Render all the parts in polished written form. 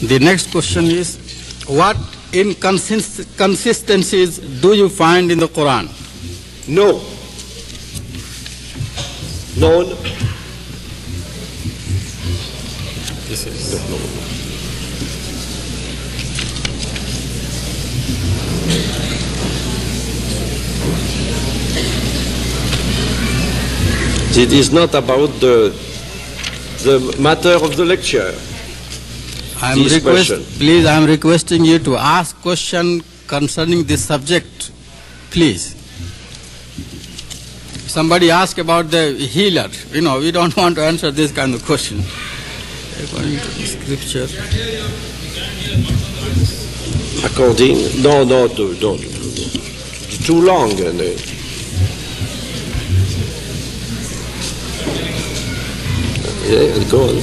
The next question is, what inconsistencies do you find in the Quran? No. None. This is It is not about the matter of the lecture. Please, I am requesting you to ask question concerning this subject, please. Somebody asked about the healer. You know, we don't want to answer this kind of question. According to the scripture. According, no, too long. Yeah, go on.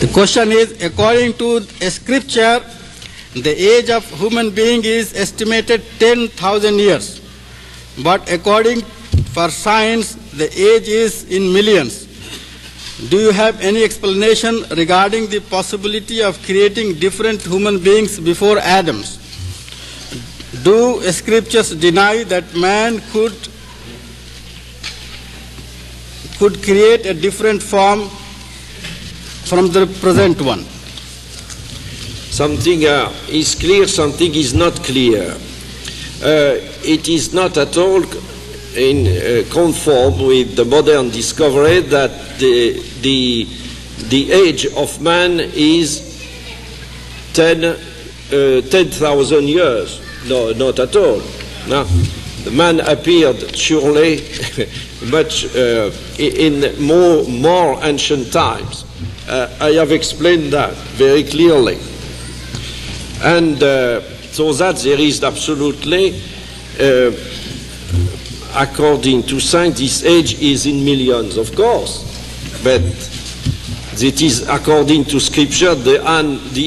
The question is, according to a scripture, the age of human being is estimated 10,000 years. But according for science, the age is in millions. Do you have any explanation regarding the possibility of creating different human beings before Adam's? Do scriptures deny that man could create a different form from the present one? Something is clear, something is not clear. It is not at all in conform with the modern discovery that the age of man is 10,000 years. No, not at all. No. The man appeared surely much in more ancient times. I have explained that very clearly. And so that there is absolutely, according to science, this age is in millions, of course. But it is according to scripture, the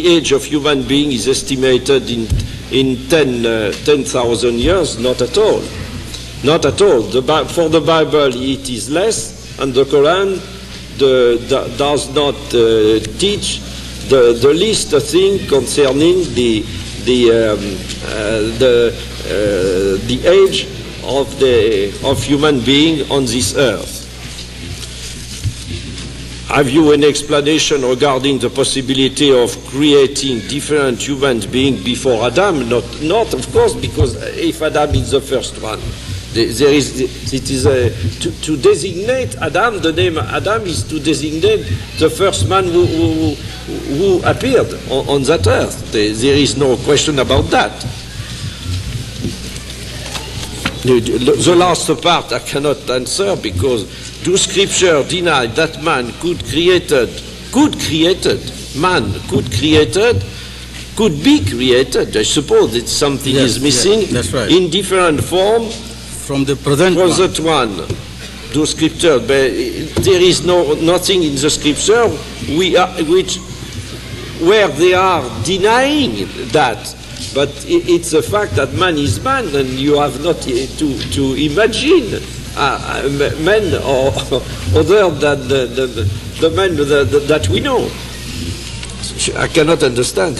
age of human being is estimated in 10,000 years. Not at all. Not at all. For the Bible it is less, and the Quran does not teach the least thing concerning the age of human being on this earth. Have you an explanation regarding the possibility of creating different human beings before Adam? Not of course, because if Adam is the first one, to designate Adam, the name Adam is to designate the first man who appeared on that earth. There is no question about that. The last part I cannot answer, because do scripture deny that man could be created? I suppose it's something is missing. Yes, that's right. In different form from the present one. Do scripture, but there is nothing in the scripture where they are denying that. But it's a fact that man is man, and you have not to imagine men or other than the men that we know. I cannot understand.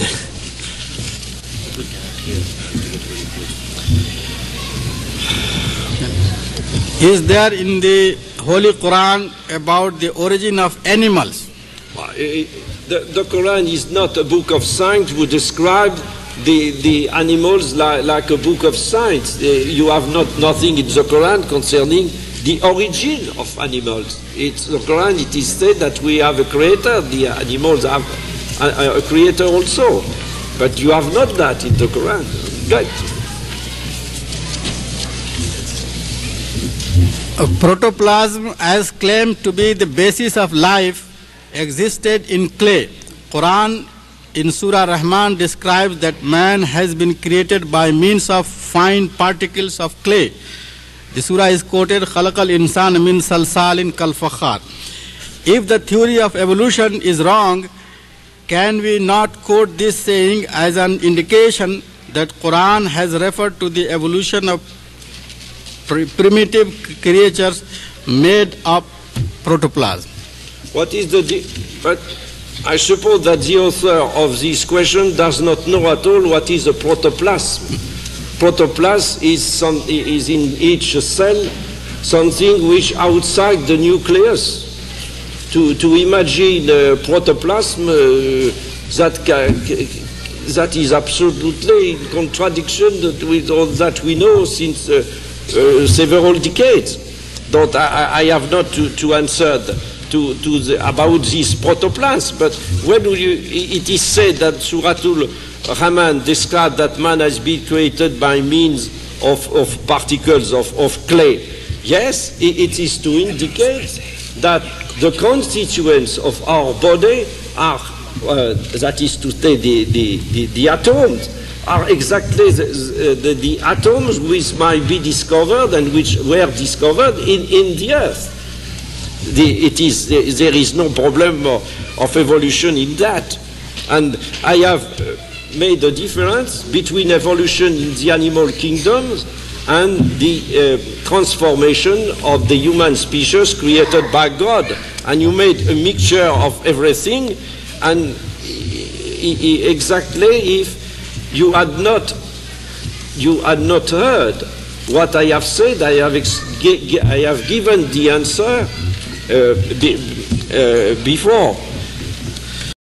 Is there in the Holy Quran about the origin of animals? The Quran is not a book of science who describes the animals like a book of science. You have nothing in the Quran concerning the origin of animals. It's the Quran, it is said that we have a creator, the animals have a creator also. But you have not that in the Quran. Right. Protoplasm, as claimed to be the basis of life, existed in clay. Quran in Surah Rahman describes that man has been created by means of fine particles of clay. The surah is quoted, خَلَقَ الْإِنسَانَ مِنْ صَلْصَالٍ كَالْفَخَّارِ. If the theory of evolution is wrong, can we not quote this saying as an indication that Quran has referred to the evolution of primitive creatures made of protoplasm? What is the I suppose that the author of this question does not know at all what is a protoplasm. Protoplasm is in each cell something which outside the nucleus. To imagine protoplasm that is absolutely in contradiction with all that we know since several decades. That I have not to answer about this protoplasm, but when it is said that Suratul Rahman described that man has been created by means of particles of clay, yes, it is to indicate that the constituents of our body are, that is to say, the atoms, are exactly the atoms which might be discovered and which were discovered in the earth. There is no problem of evolution in that. And I have made a difference between evolution in the animal kingdoms and the transformation of the human species created by God. And you made a mixture of everything, and exactly if you had not heard what I have said, I have given the answer before.